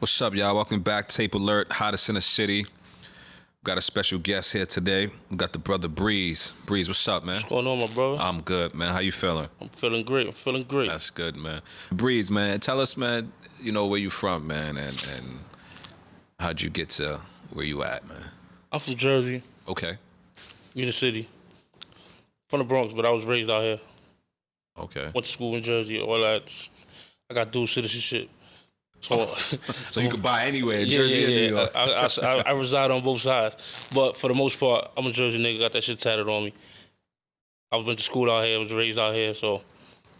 What's up, y'all? Welcome back. Tapealert, hottest in the city. Got a special guest here today. We got the brother Breez. Breez, what's up, man? What's going on, my brother? I'm good, man. How you feeling? I'm feeling great. That's good, man. Breez, man, tell us, man, you know, where you from, man, and how'd you get to where you at, man? I'm from Jersey, Okay. Union City. From the Bronx, but I was raised out here. Okay. Went to school in Jersey, all that. I got dual citizenship. So, So you could buy anywhere in yeah, Jersey and New yeah. York. I reside on both sides. But for the most part, I'm a Jersey nigga, got that shit tatted on me. I went to school out here, was raised out here, so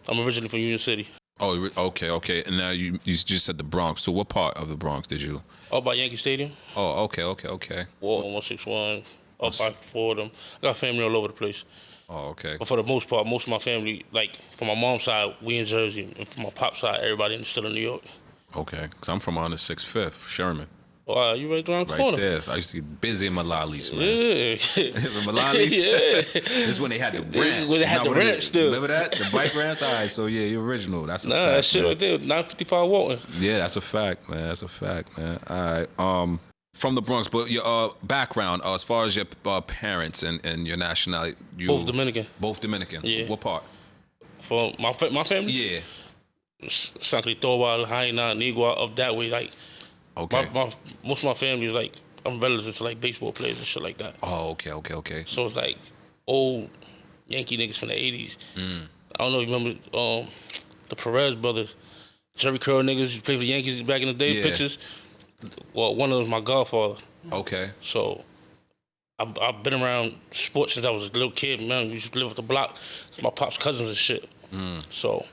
I'm originally from Union City. Oh, okay. And now you just said the Bronx. So what part of the Bronx did you? Up by Yankee Stadium. Oh, okay. Walton 161, up by Fordham. I got family all over the place. Oh, okay. But for the most part, most of my family, like from my mom's side, we in Jersey, and from my pop's side, everybody still in New York. Okay, because I'm from 106th, Sherman. Oh, you right around the corner. Right there. So I used to get busy in Malalis, man. Yeah. The Malalis? Yeah. This is when they had the ramps. When they had the ramps still. Remember that? The bike ramps? All right, so yeah, you're original. That's a fact, That shit man. right there, 955 Walton. Yeah, that's a fact, man. All right. From the Bronx, but your background, as far as your parents and your nationality. Both Dominican. Both Dominican? Yeah. What part? For my family? Yeah. San Cristobal, Jaina, Nigua, up that way. Like, Okay. most of my family is like, I'm relative to like baseball players and shit like that. Oh, okay. So it's like old Yankee niggas from the 80s. I don't know if you remember the Perez brothers, Jerry Curl niggas who played for the Yankees back in the day, Yeah. pictures. Well, one of them was my godfather. Okay. So I've been around sports since I was a little kid, man. We used to live off the block. It's my pop's cousins and shit. So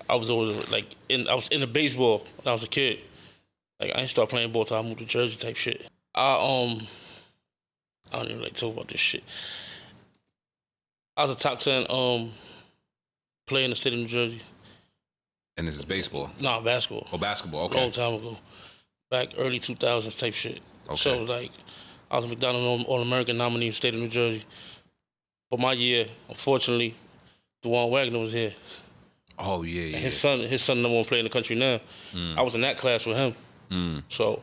I was always like, I was into baseball when I was a kid. Like, I ain't start playing ball till I moved to Jersey type shit. I don't even like talk about this shit. I was a top 10 player in the state of New Jersey. And this is baseball? Nah, basketball. Oh, basketball, okay. Long time ago. Back early 2000s type shit. Okay. So it was like, I was a McDonald's All-American nominee in the state of New Jersey. But my year, unfortunately, DeJuan Wagner was here. Oh, yeah. And his son number one player in the country now. I was in that class with him. So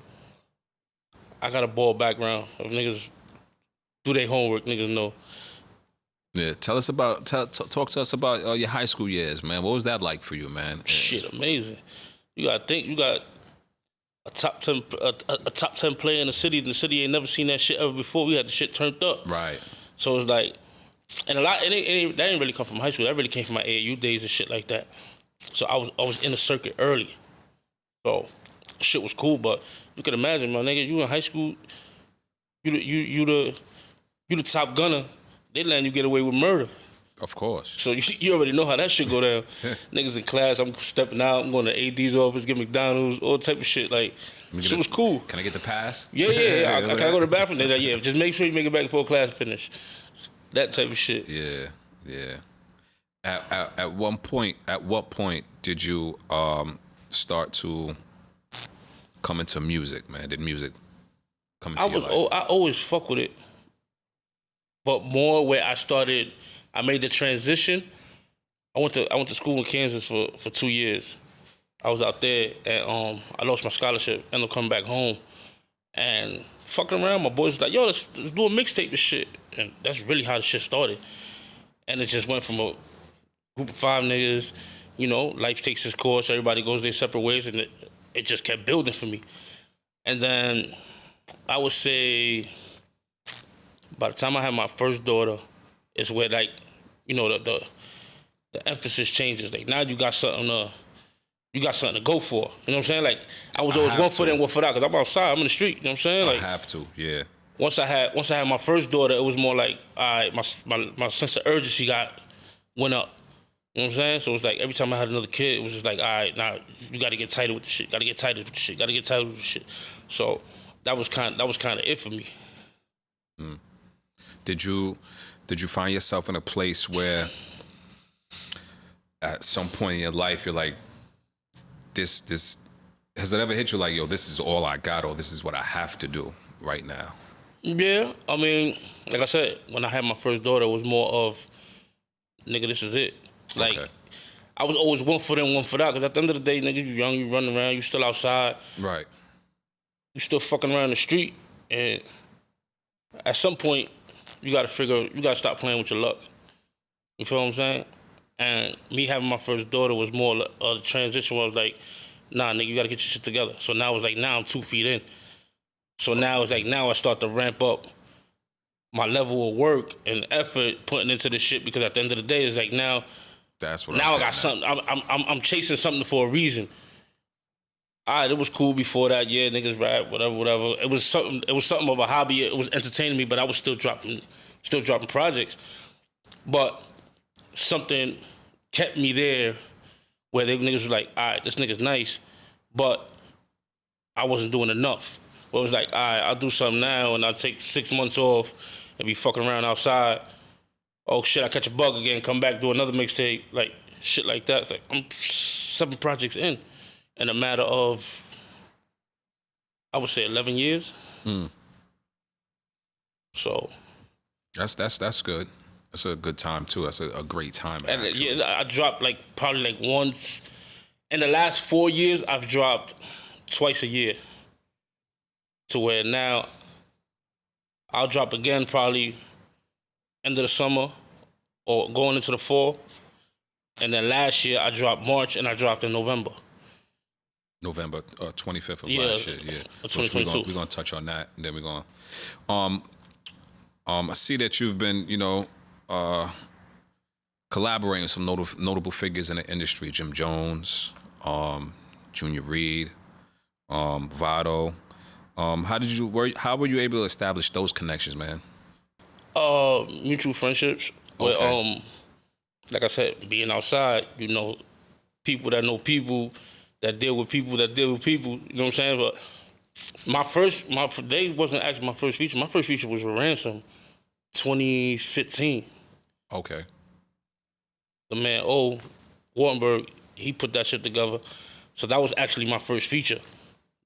I got a ball background. If niggas do their homework, niggas know. Yeah, talk to us about your high school years, man. What was that like for you, man? Shit, amazing. You gotta think, you got a top 10 player in the city. And the city ain't never seen that shit ever before. We had the shit turned up. Right. So it's like, and a lot, that didn't really come from high school. That really came from my AAU days and shit like that. So I was in the circuit early. So shit was cool, but you can imagine, my nigga, you in high school, you the top gunner. They letting you get away with murder. Of course. So you already know how that shit go down. Niggas in class, I'm stepping out, I'm going to AD's office, get McDonald's, all type of shit. Like, shit was cool. Can I get the pass? Yeah. Can I go to the bathroom? They're like, yeah, just make sure you make it back before class finish. That type of shit. Yeah. At what point did you start to come into music, man? Did music come into your life? I always fuck with it. But more where I made the transition. I went to school in Kansas for 2 years. I was out there and I lost my scholarship, ended up coming back home. And fucking around, my boys was like, yo, let's do a mixtape and shit. And that's really how the shit started. And it just went from a group of 5 niggas, you know, life takes its course, everybody goes their separate ways, and it just kept building for me. And then I would say by the time I had my first daughter, it's where, like, you know, the emphasis changes. Like, now you got something to go for. You know what I'm saying? Like, I was always one foot in, one foot out, because I'm outside, I'm in the street. You know what I'm saying? Like, I have to, yeah. Once I had my first daughter, it was more like, all right, my sense of urgency went up. You know what I'm saying? So it's like every time I had another kid, it was just like, all right, now you got to get tighter with the shit. So that was kind of it for me. Did you find yourself in a place where at some point in your life you're like, this has it ever hit you like, yo, this is all I got, or this is what I have to do right now? Yeah, I mean, like I said, when I had my first daughter, it was more of, nigga, this is it. Like, okay. I was always one foot in, one foot out, because at the end of the day, nigga, you young, you running around, you still outside. Right. you still fucking around the street, and at some point, you gotta stop playing with your luck. You feel what I'm saying? And me having my first daughter was more the transition was like, nah, nigga, you gotta get your shit together. So now it's like, now I'm 2 feet in. So now it's like, now I start to ramp up my level of work and effort putting into this shit, because at the end of the day, it's like now I got something. I'm chasing something for a reason. All right, it was cool before that. Yeah, niggas rap, whatever. It was something of a hobby. It was entertaining me, but I was still dropping projects. But something kept me there, where the niggas was like, all right, this nigga's nice, but I wasn't doing enough. But it was like, all right, I'll do something now, and I'll take 6 months off and be fucking around outside. Oh shit, I catch a bug again, come back, do another mixtape, like shit like that. It's like I'm 7 projects in a matter of, I would say, 11 years. So that's good. That's a good time too. That's a great time. And yeah, I dropped probably once in the last 4 years. I've dropped twice a year, to where now I'll drop again probably end of the summer or going into the fall. And then last year I dropped March, and I dropped in November. November 25th of last year, yeah. 2022. We're gonna touch on that, and then we're gonna. I see that you've been, collaborating with some notable figures in the industry: Jim Jones, Junior Reed, Vado. How were you able to establish those connections, man? Mutual friendships. Okay. With, like I said, being outside, people that know people that deal with people that deal with people. You know what I'm saying? But they wasn't actually my first feature. My first feature was with Ransom, 2015. Okay. The man Wartenberg, he put that shit together. So that was actually my first feature.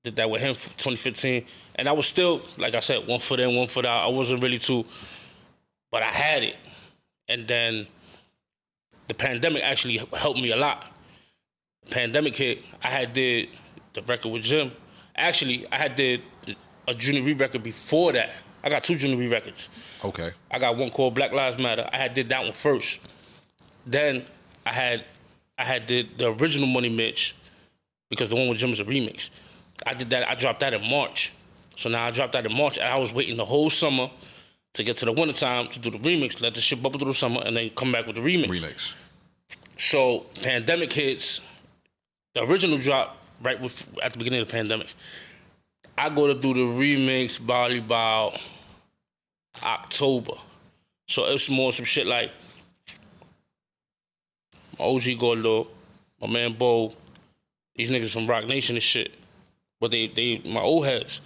Did that with him for 2015. And I was still, like I said, 1 foot in, 1 foot out. I wasn't really but I had it. And then the pandemic actually helped me a lot. Pandemic hit, I had did the record with Jim. Actually, I had did a Junior Reed record before that. I got 2 Junior Reed records. Okay. I got one called Black Lives Matter. I had did that one first. Then I had did the original Money Mitch, because the one with Jim is a remix. I did that. I dropped that in March. So now I dropped that in March, and I was waiting the whole summer to get to the wintertime to do the remix, let the shit bubble through the summer, and then come back with the remix. So pandemic hits. The original drop at the beginning of the pandemic. I go to do the remix probably about October. So it's more some shit like my OG Gordo, my man Bo, these niggas from Rock Nation and shit. But they my old heads.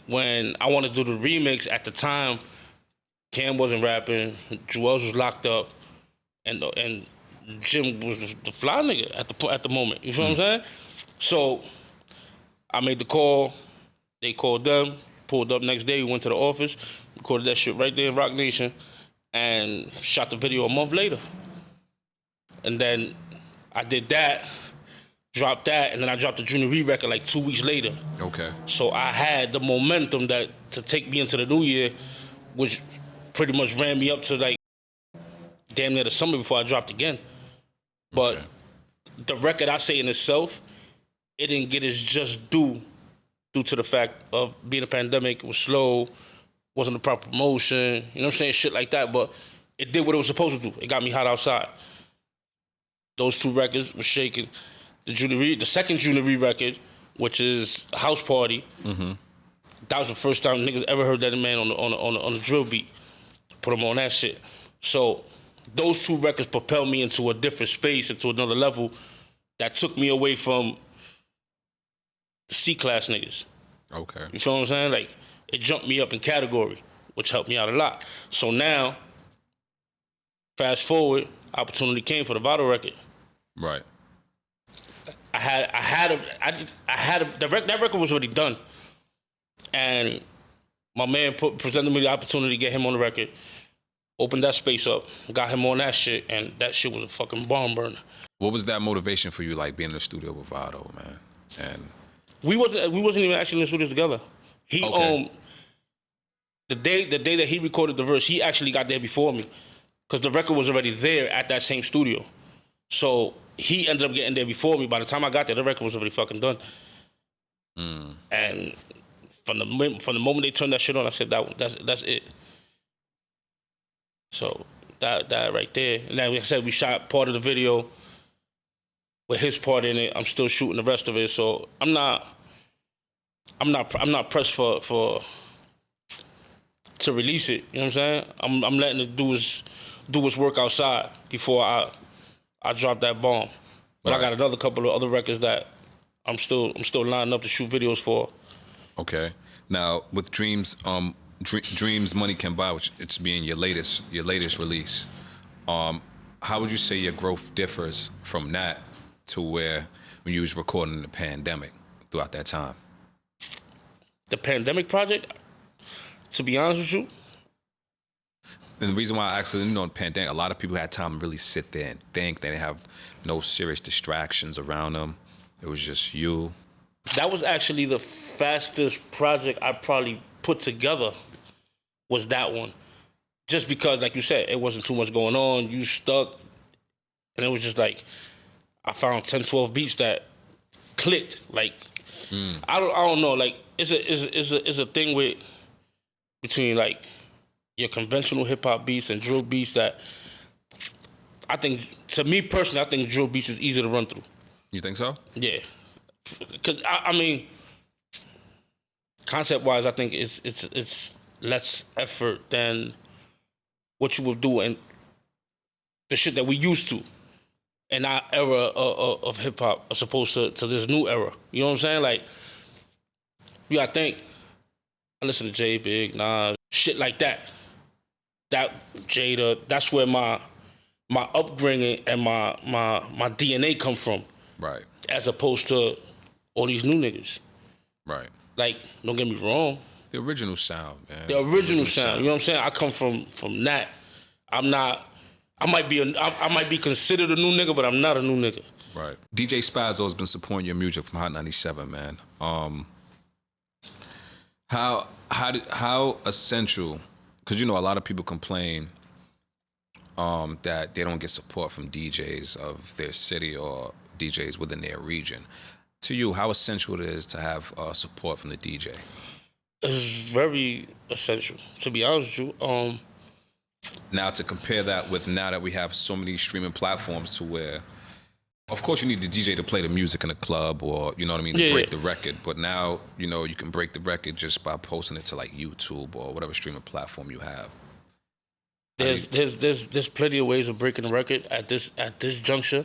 When I wanted to do the remix at the time, Cam wasn't rapping, Juelz was locked up, and Jim was the fly nigga at the moment. You feel what I'm saying? So I made the call. They called them. Pulled up next day. We went to the office. Recorded that shit right there in Rock Nation, and shot the video a month later. And then I did that, dropped that, and then I dropped the Junior Reed record 2 weeks later. Okay. So I had the momentum to take me into the new year, which pretty much ran me up to damn near the summer before I dropped again. But the record, I say in itself, it didn't get its just due to the fact of being a pandemic. It was slow, wasn't a proper promotion, you know what I'm saying, shit like that. But it did what it was supposed to do. It got me hot outside. Those 2 records were shaking. The second Junior Reed record, which is House Party, that was the first time niggas ever heard that man on the drill beat. Put him on that shit. So those 2 records propelled me into a different space, into another level that took me away from the C-class niggas. Okay. You feel what I'm saying? It jumped me up in category, which helped me out a lot. So now, fast forward, opportunity came for the Vado record. Right. That record was already done. And my man presented me the opportunity to get him on the record. Opened that space up, got him on that shit, and that shit was a fucking bomb burner. What was that motivation for you, being in the studio with Vado, man? And We wasn't even actually in the studios together. He the day that he recorded the verse, he actually got there before me, because the record was already there at that same studio. So he ended up getting there before me. By the time I got there, the record was already fucking done. And from the moment they turned that shit on, I said that's it. So that right there. And then, like I said, we shot part of the video with his part in it. I'm still shooting the rest of it. So I'm not pressed for to release it. You know what I'm saying? I'm letting it do its work outside before I drop that bomb. But right. I got another couple of other records that I'm still lining up to shoot videos for. Okay. Now with Dreams, Dreams Money Can Buy, which it's being your latest release. How would you say your growth differs from that to where when you was recording the pandemic throughout that time? The pandemic project, to be honest with you. And the reason why I actually, the pandemic, a lot of people had time to really sit there and think. They didn't have no serious distractions around them. It was just you. That was actually the fastest project I probably put together, was that one. Just because, like you said, it wasn't too much going on. You stuck. And it was just like, I found 10, 12 beats that clicked. Like, I don't know. Like, it's a thing between like your conventional hip hop beats and drill beats that I think, to me personally, I think drill beats is easy to run through. You think so? Yeah, because I mean, concept wise, I think it's less effort than what you would do and the shit that we used to in our era of hip hop, as opposed to this new era. You know what I'm saying? Like, you gotta think. I listen to J, Big, Nas, shit like that. That Jada, that's where my upbringing and my DNA come from. Right. As opposed to all these new niggas. Right. Like, don't get me wrong. The original sound, man. The original sound. You know what I'm saying? I come from that. I'm not. I might be considered a new nigga, but I'm not a new nigga. Right. DJ Spazzo has been supporting your music from Hot 97, man. How essential? Because a lot of people complain that they don't get support from DJs of their city or DJs within their region. To you, how essential it is to have support from the DJ? It's very essential, to be honest with you. Now, to compare that with now that we have so many streaming platforms to where, of course, you need the DJ to play the music in a club or, to break the record. But now, you can break the record just by posting it to like YouTube or whatever streaming platform you have. There's plenty of ways of breaking the record at this juncture.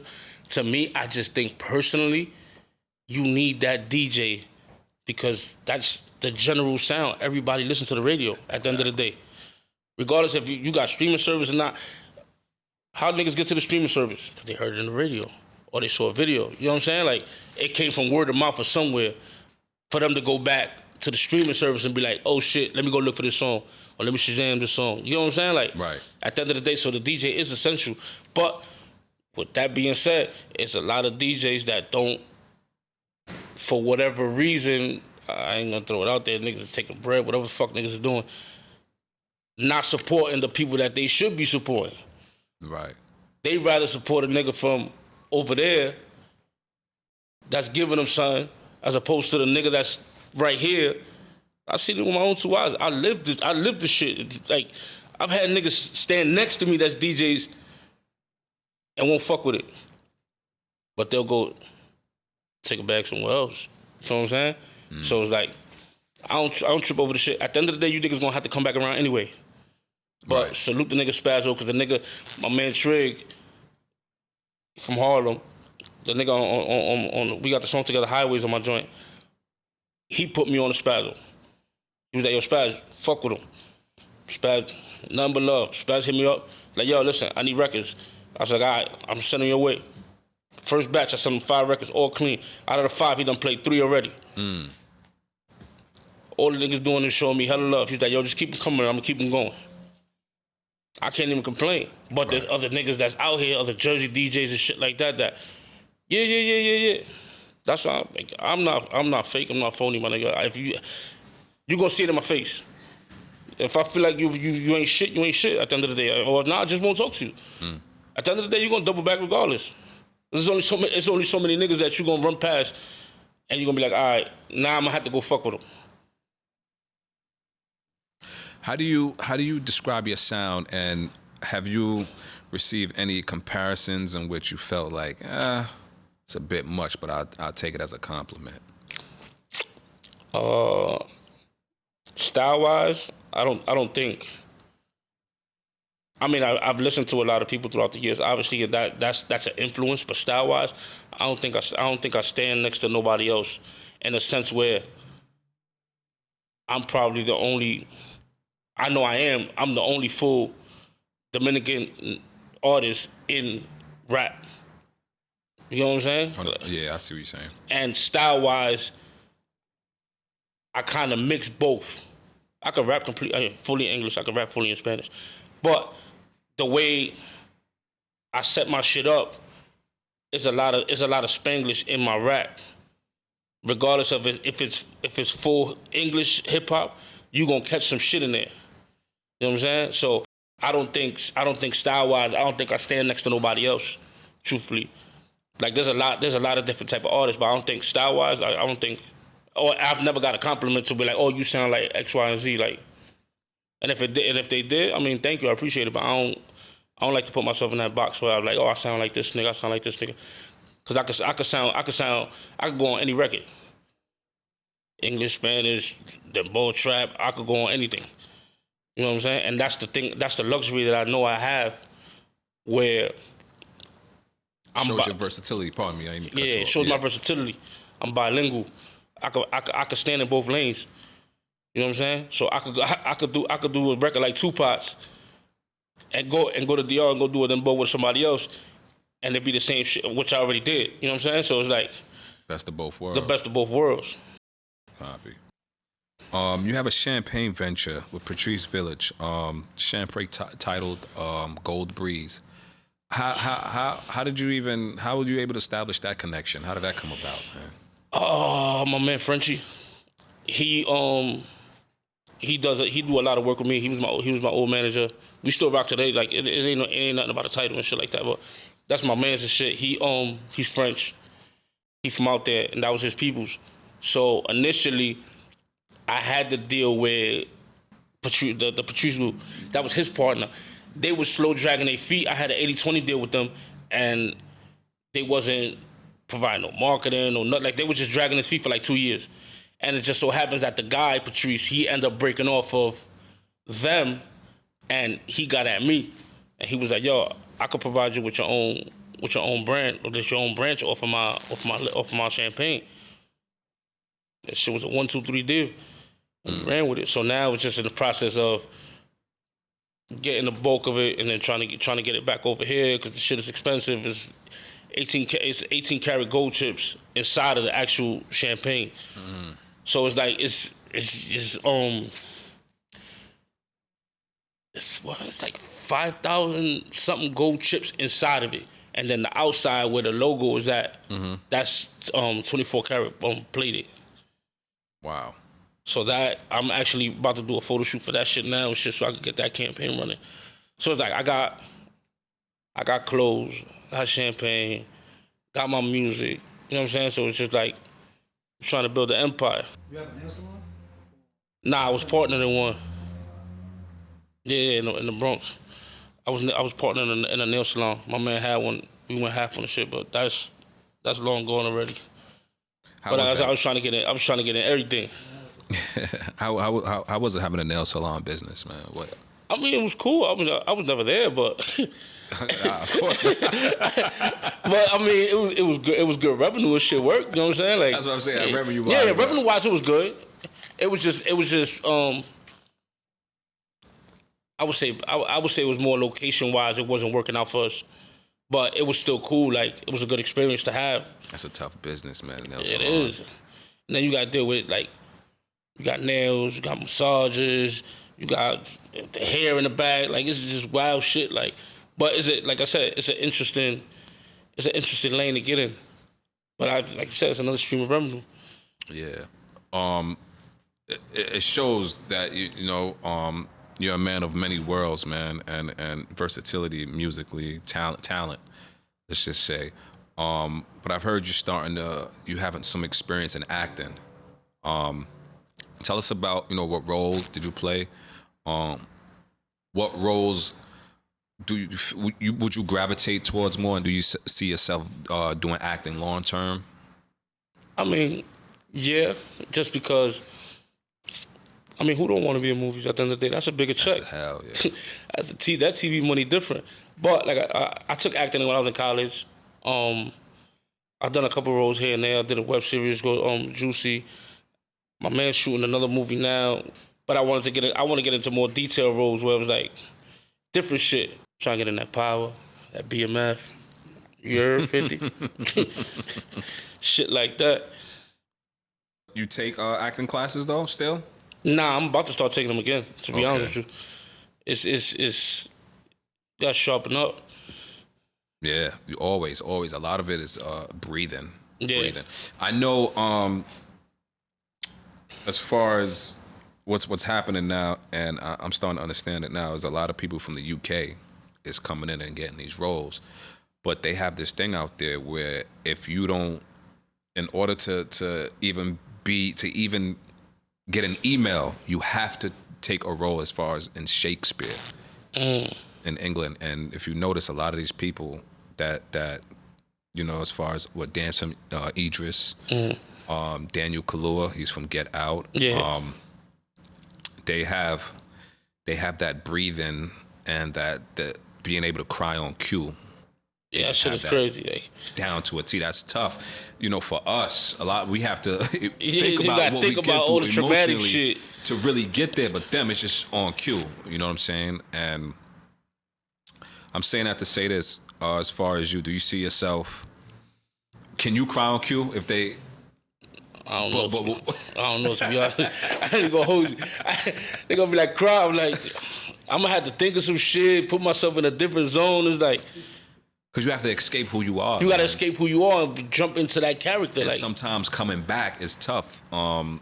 To me, I just think personally, you need that DJ because that's the general sound. Everybody listens to the radio at the end of the day. Regardless if you got streaming service or not. How niggas get to the streaming service? Because they heard it in the radio or they saw a video. You know what I'm saying? Like, it came from word of mouth or somewhere for them to go back to the streaming service and be like, oh shit, let me go look for this song or let me Shazam this song. You know what I'm saying? Like, right. At the end of the day, so the DJ is essential. But with that being said, it's a lot of DJs that don't, for whatever reason, I ain't gonna throw it out there, niggas is taking bread, whatever the fuck niggas is doing, not supporting the people that they should be supporting. Right. They rather support a nigga from over there that's giving them something as opposed to the nigga that's right here. I see it with my own two eyes. I live this shit. It's like, I've had niggas stand next to me that's DJs and won't fuck with it. But they'll go take a bag somewhere else. You know what I'm saying? So it's like, I don't trip over the shit. At the end of the day, you niggas gonna have to come back around anyway. But right. Salute the nigga Spazzo, because the nigga, my man Trig from Harlem, the nigga on we got the song together, Highways, on my joint. He put me on the Spazzo. He was like, yo, Spaz, fuck with him. Spaz, nothing but love. Spaz hit me up, like, yo, listen, I need records. I was like, all right, I'm sending your way. First batch, I sent him 5 records, all clean. Out of the 5, he done played 3 already. All the niggas doing is showing me hella love. He's like, yo, just keep them coming, I'm gonna keep them going. I can't even complain. But There's other niggas that's out here, other Jersey DJs and shit like that, yeah. That's why I'm not fake. I'm not phony, my nigga. If you gonna see it in my face. If I feel like you ain't shit, you ain't shit at the end of the day. Or I just won't talk to you. At the end of the day, you're gonna double back regardless. There's only so many niggas that you gonna run past, and you're gonna be like, all right, now I'm gonna have to go fuck with them. How do you describe your sound, and have you received any comparisons in which you felt like, it's a bit much, but I'll take it as a compliment? Style wise, I don't think. I mean, I've listened to a lot of people throughout the years. Obviously, that's an influence, but style wise, I don't think I stand next to nobody else in a sense where I'm probably the only. I know I am. I'm the only full Dominican artist in rap. You know what I'm saying? Yeah, I see what you're saying. And style wise, I kind of mix both. I can rap fully in English. I can rap fully in Spanish. But the way I set my shit up is a lot of Spanglish in my rap. Regardless of it, if it's full English hip hop, you gonna catch some shit in there. You know what I'm saying? So I don't think style wise, I don't think I stand next to nobody else. Truthfully, like there's a lot of different type of artists, but I don't think style wise, I don't think. Or I've never got a compliment to be like, oh, you sound like X, Y, and Z, like. And if they did, I mean, thank you, I appreciate it, but I don't like to put myself in that box where I'm like, oh, I sound like this nigga, I sound like this nigga, because I could go on any record, English, Spanish, the bull trap, I could go on anything. You know what I'm saying? And that's the thing, that's the luxury that I know I have, where Shows your versatility. Pardon me, I ain't cut you off. It shows my versatility. I'm bilingual. I could stand in both lanes. You know what I'm saying? So I could do a record like Tupac's and go to DR and go do it then both with somebody else, and it'd be the same shit, which I already did. You know what I'm saying? So it's like best of both worlds. The best of both worlds. Copy. You have a champagne venture with Patrice Village. Champagne titled Gold Breeze. How did you how were you able to establish that connection? How did that come about, man? Oh, my man Frenchie. He do a lot of work with me. He was my old manager. We still rock today. Like it ain't nothing about a title and shit like that. But that's my man's and shit. He's French. He from out there, and that was his peoples. So initially, I had to deal with the Patrice group. That was his partner. They was slow dragging their feet. I had an 80-20 deal with them, and they wasn't providing no marketing or nothing. Like they were just dragging his feet for like 2 years. And it just so happens that the guy, Patrice, he ended up breaking off of them, and he got at me, and he was like, "Yo, I could provide you with your own brand, or just your own branch off of my champagne." That shit was a 1, 2, 3 deal, and we ran with it. So now it's just in the process of getting the bulk of it, and then trying to get it back over here because the shit is expensive. It's 18 karat gold chips inside of the actual champagne. So it's like it's like 5,000 something gold chips inside of it, and then the outside where the logo is at, that's 24 karat plated. Wow. So that I'm actually about to do a photo shoot for that shit now, shit, so I could get that campaign running. So it's like I got clothes, got champagne, got my music. You know what I'm saying? So it's just like trying to build an empire. You have a nail salon? Nah, I was partnered in one. Yeah, in the Bronx. I was partnered in a nail salon. My man had one. We went half on the shit, but that's long gone already. I was trying to get in. I was trying to get in everything. How was it having a nail salon business, man? What? I mean, it was cool. I was never there, but of course. but I mean, it was good. It was good revenue and shit work. You know what I'm saying? Like that's what I'm saying. Revenue wise, yeah, revenue wise, it was good. It was just. I would say it was more location wise. It wasn't working out for us, but it was still cool. Like it was a good experience to have. That's a tough business, man. It is. And then you got to deal with like, you got nails, you got massages, you got the hair in the back. Like it's just wild shit. Like, but like I said, it's an interesting lane to get in. But like you said, it's another stream of revenue. Yeah. It shows that you're a man of many worlds, man, and versatility musically, talent. Let's just say. But I've heard you having some experience in acting. Tell us about what roles did you play? What roles would you gravitate towards more, and do you see yourself doing acting long term? I mean, yeah, just because. I mean, who don't want to be in movies at the end of the day? That's a bigger check. That's the hell, yeah. That TV money different. But like I took acting when I was in college. I've done a couple roles here and there. I did a web series called Juicy. My man's shooting another movie now. But I want to get into more detailed roles where it was like different shit. Trying to get in that power, that BMF, you're 50. Shit like that. You take acting classes though, still? Nah, I'm about to start taking them again. To be honest with you, it's gotta sharpen up. Yeah, you always. A lot of it is breathing. Yeah. Breathing. I know. As far as what's happening now, and I'm starting to understand it now, is a lot of people from the UK is coming in and getting these roles, but they have this thing out there where if you don't, in order to even get an email, you have to take a role as far as in Shakespeare in England. And if you notice, a lot of these people that as far as what Damson Idris, Daniel Kaluuya, he's from Get Out. Yeah. They have that breathing and that being able to cry on cue. Yeah, that shit is crazy. Like, down to a T. That's tough. For us, a lot we have to think about all the traumatic shit to really get there. But them, it's just on cue. You know what I'm saying? And I'm saying that to say this. As far as you, do you see yourself? Can you cry on cue if they? I don't know. I don't know. To be honest, I ain't gonna hold you. They gonna be like, cry. I'm like, I'm gonna have to think of some shit, put myself in a different zone. It's like. Because you have to escape who you are. You got to escape who you are and jump into that character. And like sometimes coming back is tough. I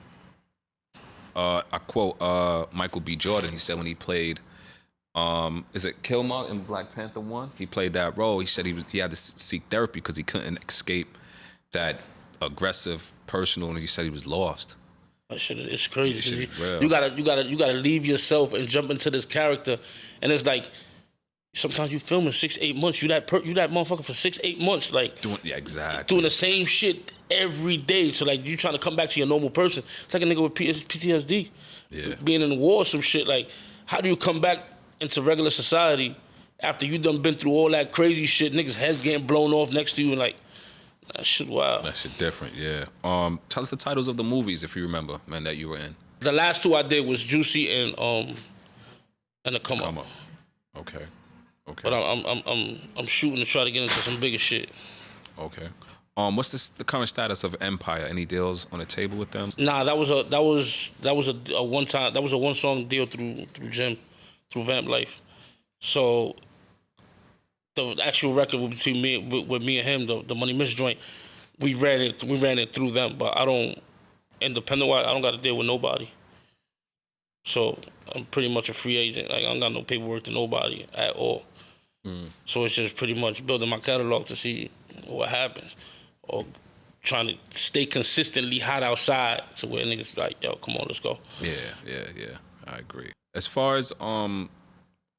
quote Michael B. Jordan. He said when he played, is it Killmonger in Black Panther 1? He played that role. He said he had to seek therapy because he couldn't escape that aggressive personal, and he said he was lost. That shit is crazy. Shit is real. You gotta leave yourself and jump into this character, and it's like. Sometimes you film in 6-8 months. You that motherfucker for 6-8 months, like exactly doing the same shit every day. So like you trying to come back to your normal person. It's like a nigga with PTSD, being in the war or some shit. Like how do you come back into regular society after you done been through all that crazy shit? Niggas heads getting blown off next to you and like that shit wild. That shit different, yeah. Tell us the titles of the movies if you remember, man, that you were in. The last two I did was Juicy and the Come Up. Okay. But I'm shooting to try to get into some bigger shit. Okay. What's the current status of Empire? Any deals on the table with them? Nah, that was a one time. That was a one song deal through Jim, through Vamp Life. So the actual record between me and him, the Money Miss joint, we ran it through them. But I don't independent wise. I don't got to deal with nobody. So I'm pretty much a free agent. Like I don't got no paperwork to nobody at all. So it's just pretty much building my catalog to see what happens, or trying to stay consistently hot outside to where niggas like, yo, come on, let's go. Yeah. I agree. As far as I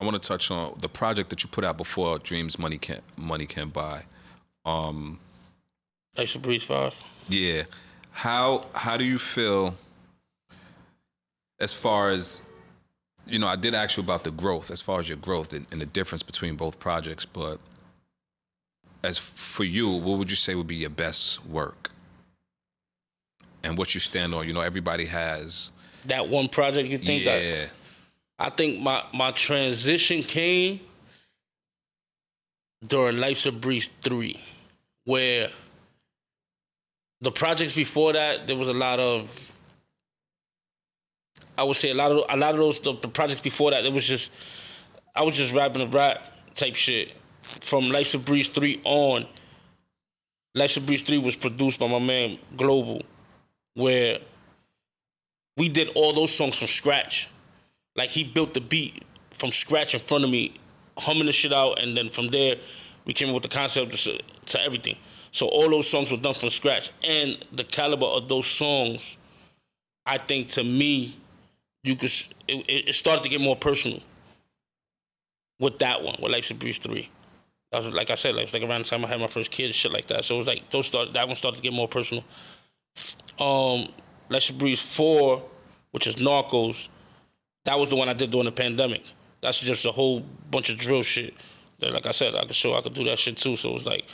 want to touch on the project that you put out before Dreams Money Can Buy. Like the Breez 5. Yeah. How do you feel as far as, I did ask you about the growth, as far as your growth and the difference between both projects, but as for you, what would you say would be your best work? And what you stand on? Everybody has... That one project you think that... Yeah. I think my transition came during Life's a Breeze 3, where the projects before that, there was a lot of... I would say a lot of those the projects before that, I was just rapping a rap type shit. From Life's a Breeze 3 on, Life's a Breeze 3 was produced by my man Global, where we did all those songs from scratch. Like, he built the beat from scratch in front of me, humming the shit out, and then from there, we came up with the concept to everything. So all those songs were done from scratch. And the caliber of those songs, I think, to me, it started to get more personal with that one, with Life's a Breeze 3. That was, like I said, like around the time I had my first kid and shit like that. So it was like that one started to get more personal. Life's a Breeze 4, which is Narcos, that was the one I did during the pandemic. That's just a whole bunch of drill shit. That, like I said, I could do that shit too. So it was like,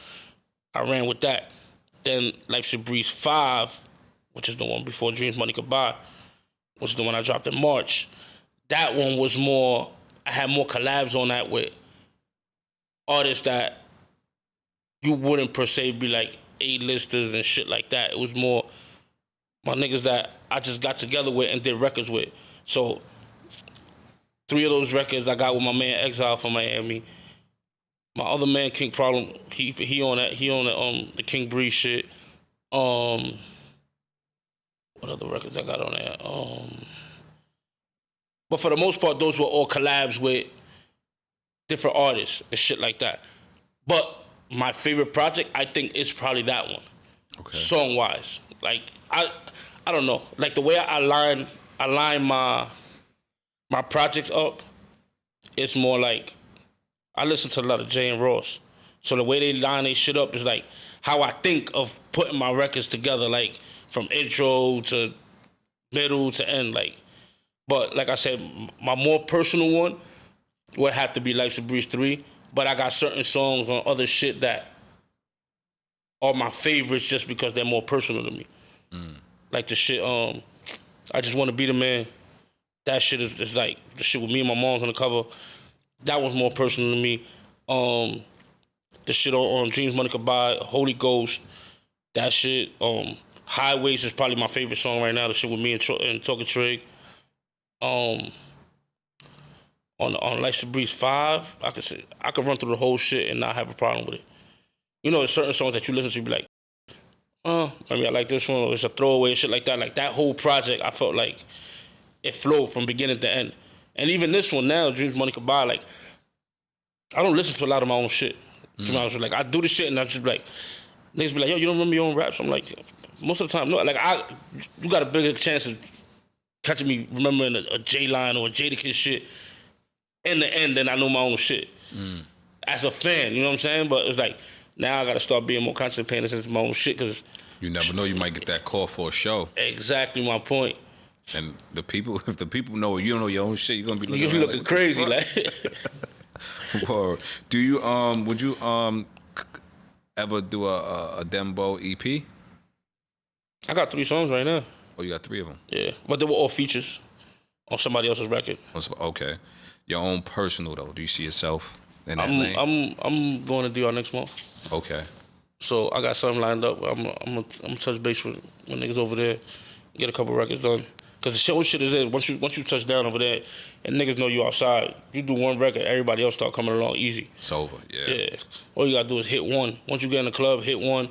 I ran with that. Then Life's a Breeze 5, which is the one before Dreams Money Could Buy, which is the one I dropped in March. That one was more, I had more collabs on that with artists that you wouldn't per se be like A-listers and shit like that. It was more my niggas that I just got together with and did records with. So 3 of those records I got with my man Exile from Miami. My other man King Problem, he on that. He on the King Breez shit. What other records I got on there? But for the most part, those were all collabs with different artists and shit like that. But my favorite project, I think, is probably that one. Okay. Song wise, like I don't know, like the way I align my projects up. It's more like I listen to a lot of Jay and Ross, so the way they line their shit up is like how I think of putting my records together, like from intro to middle to end, like. But like I said, my more personal one would have to be Life's a Breeze 3. But I got certain songs on other shit that are my favorites just because they're more personal to me. Like the shit, I Just Want to Be the Man. That shit is like the shit with me and my mom's on the cover. That was more personal to me. The shit on Dreams Money Could Buy, Holy Ghost. That shit. Highways is probably my favorite song right now. The shit with me and Talking Trig. On Life's a Breeze 5, I could run through the whole shit and not have a problem with it. You know, there's certain songs that you listen to, you be like, maybe I like this one, or it's a throwaway, shit like that. Like that whole project, I felt like it flowed from beginning to end. And even this one now, Dreams Money Could Buy, like, I don't listen to a lot of my own shit. To be honest with you. Like, I do this shit and I just be like, niggas be like, yo, you don't remember your own raps? I'm like, most of the time, no. Like, you got a bigger chance of catching me remembering a J-Line or a Jadakiss shit in the end than I know my own shit. As a fan, you know what I'm saying? But it's like, now I gotta start being more conscious of paying attention to my own shit, because you never know, you might get that call for a show. Exactly my point. And if the people know you don't know your own shit, you're gonna be looking like, crazy, like. Or do you would you ever do a Dembo EP? I got 3 songs right now. Oh, you got 3 of them? Yeah, but they were all features on somebody else's record. Okay. Your own personal, though, do you see yourself in that lane? I'm going to DR next month. Okay. So I got something lined up. I'm gonna touch base with niggas over there, get a couple records done. Cause the show shit is it. Once you touch down over there, and niggas know you outside, you do one record, everybody else start coming along easy. It's over. Yeah. Yeah. All you gotta do is hit one. Once you get in the club, hit one.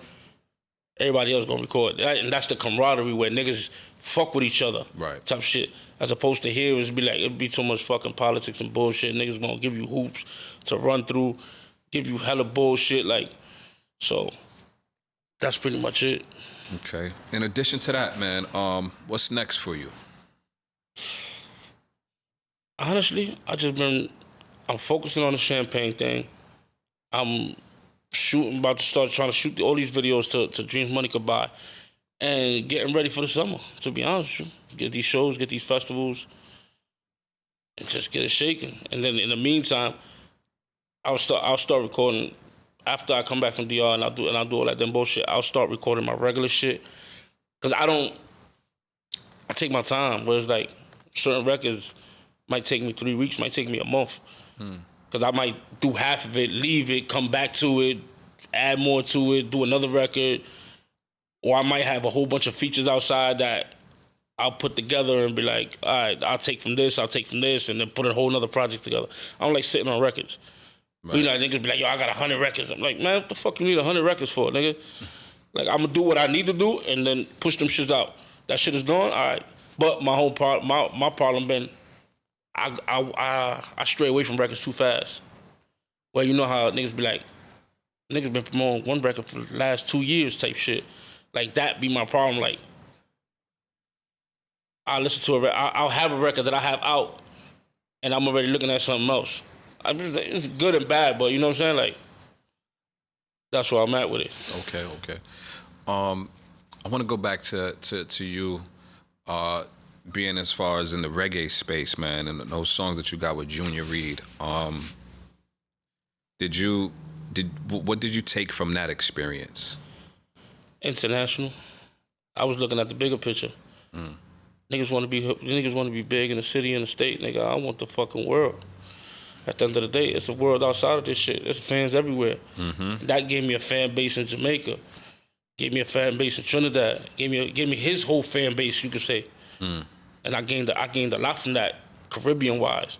Everybody else gonna record. And that's the camaraderie where niggas fuck with each other. Right. Type shit. As opposed to here, it'd be too much fucking politics and bullshit. Niggas gonna give you hoops to run through, give you hella bullshit. Like, so that's pretty much it. Okay. In addition to that, man, what's next for you? Honestly, I'm focusing on the Champagne thing. I'm about to start trying to shoot all these videos to Dreams Money Could Buy, and getting ready for the summer, to be honest with you. Get these shows, get these festivals, and just get it shaking. And then in the meantime, I'll start recording after I come back from DR, and I'll do all that damn bullshit. I'll start recording my regular shit, because I take my time, whereas like certain records might take me 3 weeks, might take me a month. Because I might do half of it, leave it, come back to it, add more to it, do another record. Or I might have a whole bunch of features outside that I'll put together and be like, all right, I'll take from this, and then put a whole nother project together. I don't like sitting on records. Right. You know, niggas be like, yo, I got 100 records. I'm like, man, what the fuck you need 100 records for, nigga? Like, I'm gonna do what I need to do and then push them shits out. That shit is done, all right. But my problem been, I stray away from records too fast. Well, you know how niggas be like, niggas been promoting one record for the last 2 years type shit. Like, that be my problem. Like, I'll listen to a record, I'll have a record that I have out and I'm already looking at something else. It's good and bad, but you know what I'm saying? Like, that's where I'm at with it. Okay. I want to go back to you being as far as in the reggae space, man, and those songs that you got with Junior Reid. What did you take from that experience? International. I was looking at the bigger picture. Niggas want to be big in the city and the state. Nigga, I want the fucking world. At the end of the day, it's a world outside of this shit. There's fans everywhere. Mm-hmm. That gave me a fan base in Jamaica. Gave me a fan base in Trinidad. Gave me his whole fan base, you could say. And I gained a lot from that, Caribbean-wise.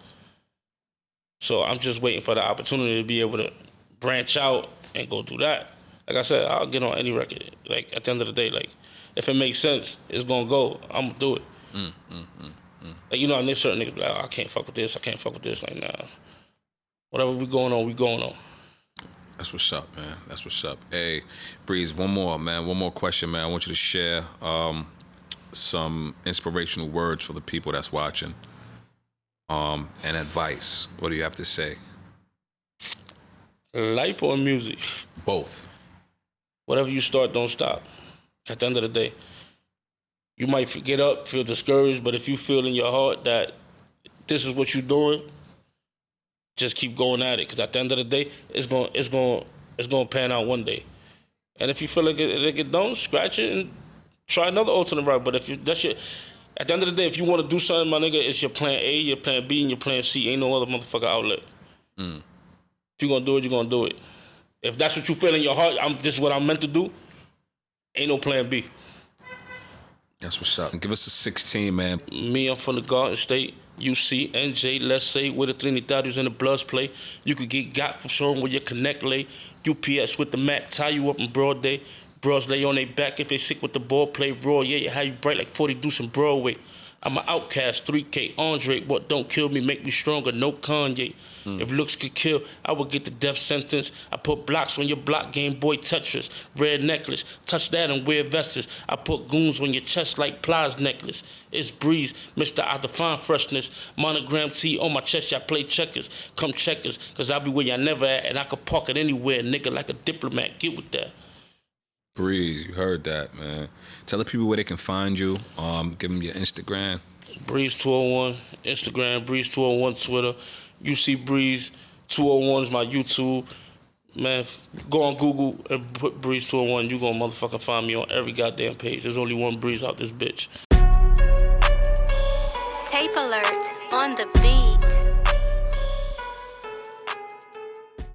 So I'm just waiting for the opportunity to be able to branch out and go do that. Like I said, I'll get on any record. Like, at the end of the day, like, if it makes sense, it's gonna go. I'm gonna do it. Like, you know, and there's certain niggas be like, oh, I can't fuck with this. Like, nah. Whatever we going on. That's what's up, man. That's what's up. Hey, Breez, one more question, man. I want you to share some inspirational words for the people that's watching, and advice. What do you have to say? Life or music? Both. Whatever you start, don't stop. At the end of the day, you might get up, feel discouraged, but if you feel in your heart that this is what you're doing, just keep going at it. Because at the end of the day, it's gonna pan out one day. And if you feel like it don't, scratch it and try another alternate route. But at the end of the day, if you want to do something, my nigga, it's your plan A, your plan B, and your plan C. Ain't no other motherfucker outlet. If you're gonna do it, you're gonna do it. If that's what you feel in your heart, this is what I'm meant to do, ain't no plan B. That's what's up. Give us a 16, man. Me, I'm from the Garden State. UC, NJ, let's say, where the Trinidadians and the Bloods play. You could get got for showing where your connect lay. UPS with the Mac, tie you up in broad day. Bros lay on their back if they sick with the ball, play raw. Yeah, how you bright like 40 deuce in Broadway. I'm an outcast, 3K, Andre, what don't kill me, make me stronger, no Kanye. If looks could kill, I would get the death sentence. I put blocks on your block, Game Boy Tetris, red necklace, touch that and wear vests. I put goons on your chest like Plies necklace. It's Breez, Mr. I define freshness. Monogram T on my chest, y'all play checkers. Come checkers, cause I'll be where y'all never at, and I could park it anywhere, nigga, like a diplomat, get with that. Breez, you heard that, man. Tell the people where they can find you. Give them your Instagram. Breez201, Instagram, Breez201, Twitter. UC Breez 201 is my YouTube. Man, go on Google and put Breez201. You gonna motherfucking find me on every goddamn page. There's only one Breez out this bitch. Tapealert on the beat.